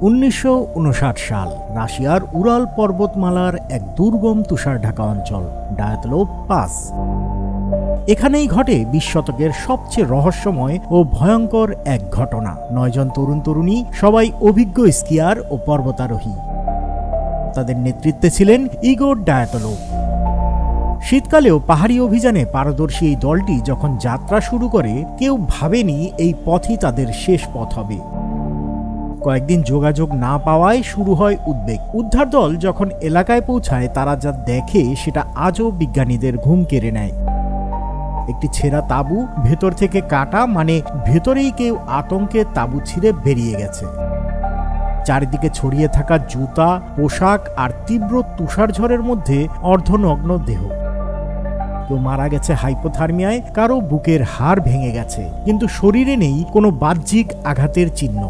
1959 সাল রাশিয়ার উরাল পর্বতমালার এক দুর্গম তুষার ঢাকা অঞ্চল ডায়াতলোভ পাস। এখানেই ঘটে 20 শতকের সবচেয়ে রহস্যময় ও ভয়ঙ্কর এক ঘটনা। 9 জন তরুণ তরুণী, সবাই অভিজ্ঞ স্কিয়ার ও পর্বতারোহী। তাদের নেতৃত্বে ছিলেন ইগোর ডায়াতলোভ। শীতকালেও পাহাড়ি অভিযানে পারদর্শী এই দলটি যখন যাত্রা শুরু করে, কেউ ভাবেনি এই পথই তাদের শেষ পথ হবে। কয়েকদিন যোগাযোগ না পাওয়ায় শুরু হয় উদ্বেগ। উদ্ধার দল যখন এলাকায় পৌঁছায়, তারা যা দেখে সেটা আজও বিজ্ঞানীদের ঘুম কেড়ে নেয়। একটি ছেঁড়া তাঁবু, ভেতর থেকে কাটা, মানে ভেতরেই কেউ আতঙ্কে তাঁবু ছিঁড়ে বেরিয়ে গেছে। চারিদিকে ছড়িয়ে থাকা জুতা, পোশাক আর তীব্র তুষার ঝড়ের মধ্যে অর্ধনগ্ন দেহ। কেউ মারা গেছে হাইপোথার্মিয়ায়, কারো বুকের হাড় ভেঙে গেছে, কিন্তু শরীরে নেই কোনো বাহ্যিক আঘাতের চিহ্ন।